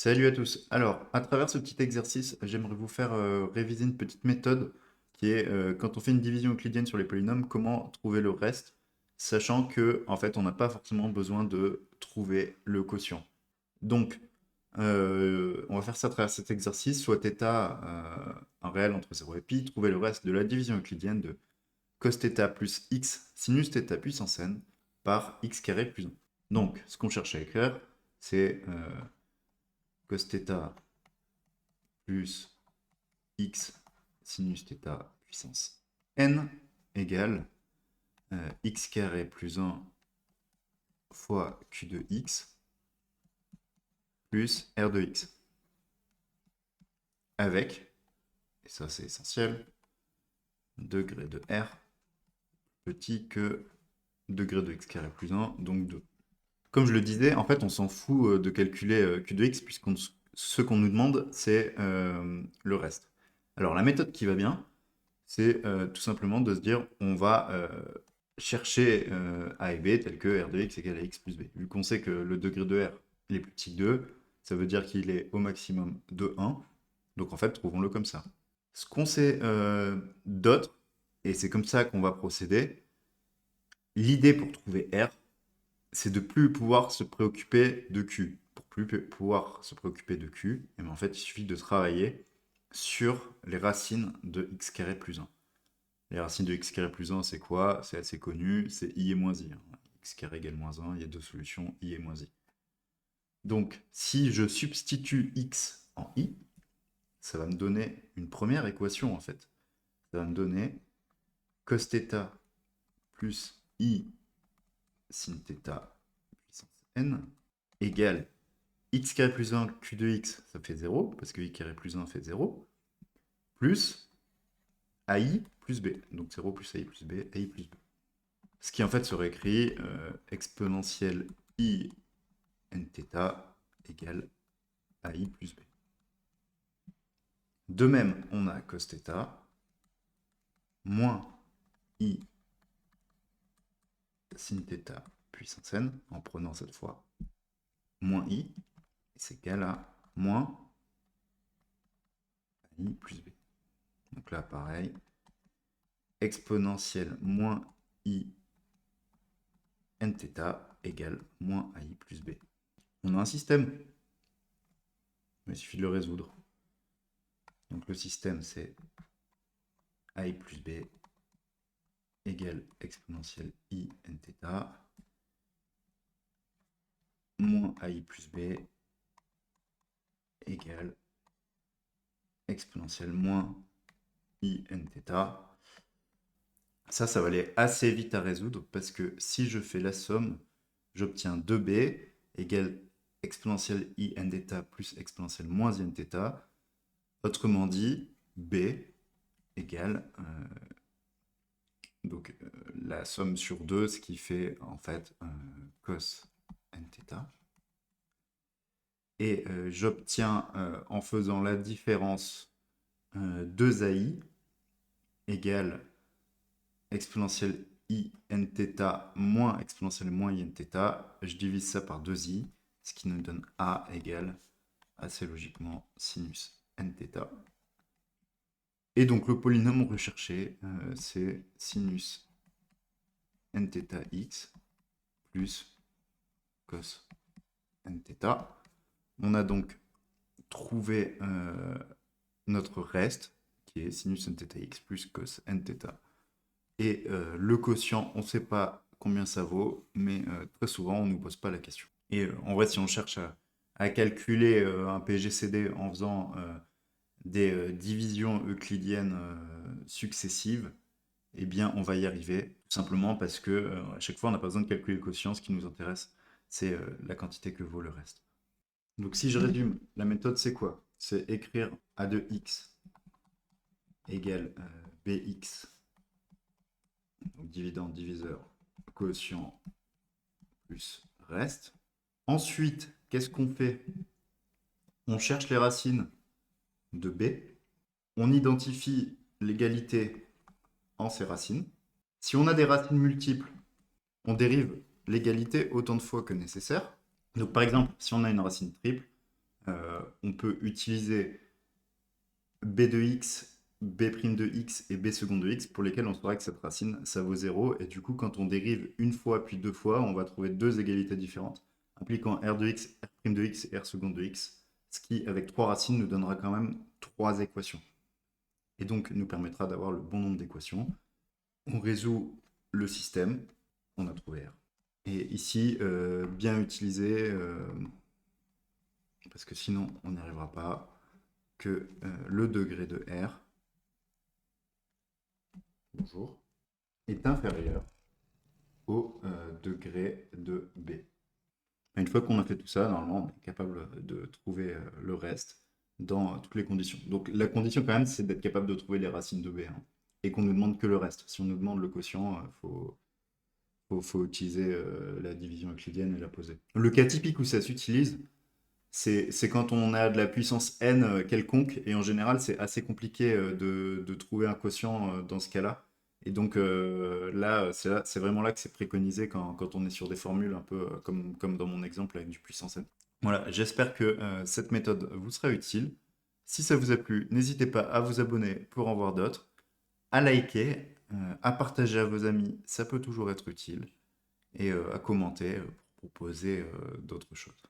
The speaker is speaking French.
Salut à tous. Alors, à travers ce petit exercice, j'aimerais vous faire réviser une petite méthode qui est quand on fait une division euclidienne sur les polynômes, comment trouver le reste, sachant que en fait, on n'a pas forcément besoin de trouver le quotient. Donc, on va faire ça à travers cet exercice, soit θ un réel entre 0 et pi, trouver le reste de la division euclidienne de cos θ plus x sinus θ puissance n par x carré plus 1. Donc, ce qu'on cherche à écrire, c'est cos θ plus x sinus θ puissance n égale x carré plus 1 fois q de x plus r de x. Avec, et ça c'est essentiel, degré de r petit que degré de x carré plus 1, donc 2. Comme je le disais, en fait, on s'en fout de calculer q de x, puisque ce qu'on nous demande, c'est le reste. Alors, la méthode qui va bien, c'est tout simplement de se dire, on va chercher a et b tel que r de x égale à x plus b. Vu qu'on sait que le degré de r il est plus petit que 2, ça veut dire qu'il est au maximum de 1. Donc en fait, trouvons-le comme ça. Ce qu'on sait d'autre, et c'est comme ça qu'on va procéder, l'idée pour trouver r, c'est de plus pouvoir se préoccuper de q. Pour plus pouvoir se préoccuper de q, et bien en fait, il suffit de travailler sur les racines de x carré plus 1. Les racines de x carré plus 1, c'est quoi? C'est assez connu, c'est i et moins i. X carré égale moins 1, il y a deux solutions, i et moins i. Donc, si je substitue x en i, ça va me donner une première équation, en fait. Ça va me donner cos θ plus i sin θ puissance n égale x carré plus 1, q de x, ça fait 0, parce que i carré plus 1 fait 0, plus ai plus b. Donc 0 plus ai plus b, ai plus b. Ce qui en fait serait écrit exponentielle i n θ égale ai plus b. De même, on a cos θ moins i sin θ puissance n, en prenant cette fois moins i, c'est égal à moins i plus b. Donc là, pareil, exponentielle moins i n θ égale moins ai plus b. On a un système, il suffit de le résoudre. Donc le système, c'est ai plus b égale exponentielle i n θ moins ai plus b égale exponentielle moins i n θ. Ça va aller assez vite à résoudre parce que si je fais la somme, j'obtiens 2b égale exponentielle i n θ plus exponentielle moins i n θ. Autrement dit, b égale la somme sur 2, ce qui fait en fait cos n θ. Et j'obtiens en faisant la différence 2ai égale exponentielle i n θ moins exponentielle moins i n θ. Je divise ça par 2i, ce qui nous donne a égale assez logiquement sinus n θ. Et donc le polynôme recherché, c'est sinus n θ x plus cos n θ. On a donc trouvé notre reste, qui est sinus n θ x plus cos n θ. Et le quotient, on ne sait pas combien ça vaut, mais très souvent, on ne nous pose pas la question. Et en vrai, si on cherche à calculer un PGCD en faisant des divisions euclidiennes successives, eh bien, on va y arriver, tout simplement parce que à chaque fois, on n'a pas besoin de calculer le quotient. Ce qui nous intéresse, c'est la quantité que vaut le reste. Donc, si je résume, la méthode, c'est quoi? C'est écrire a de x égale bx, donc dividende, diviseur, quotient plus reste. Ensuite, qu'est-ce qu'on fait? On cherche les racines de b. On identifie l'égalité en ces racines. Si on a des racines multiples, on dérive l'égalité autant de fois que nécessaire. Donc par exemple, si on a une racine triple, on peut utiliser b de x, b' de x et b second de x, pour lesquels on saura que cette racine, ça vaut 0. Et du coup, quand on dérive une fois puis deux fois, on va trouver deux égalités différentes, impliquant r de x, r' de x et r second de x, ce qui, avec trois racines, nous donnera quand même trois équations. Et donc, nous permettra d'avoir le bon nombre d'équations. On résout le système, on a trouvé R. Et ici, bien utiliser, parce que sinon on n'y arrivera pas, que le degré de R, bonjour, est inférieur au degré de B. Une fois qu'on a fait tout ça, normalement, on est capable de trouver le reste dans toutes les conditions. Donc la condition quand même, c'est d'être capable de trouver les racines de B, hein, et qu'on ne nous demande que le reste. Si on nous demande le quotient, faut utiliser la division euclidienne et la poser. Le cas typique où ça s'utilise, c'est quand on a de la puissance n quelconque, et en général, c'est assez compliqué de trouver un quotient dans ce cas-là. Et donc là, c'est vraiment là que c'est préconisé quand on est sur des formules un peu comme dans mon exemple avec du puissance n. Voilà, j'espère que cette méthode vous sera utile. Si ça vous a plu, n'hésitez pas à vous abonner pour en voir d'autres, à liker, à partager à vos amis, ça peut toujours être utile, et à commenter pour proposer d'autres choses.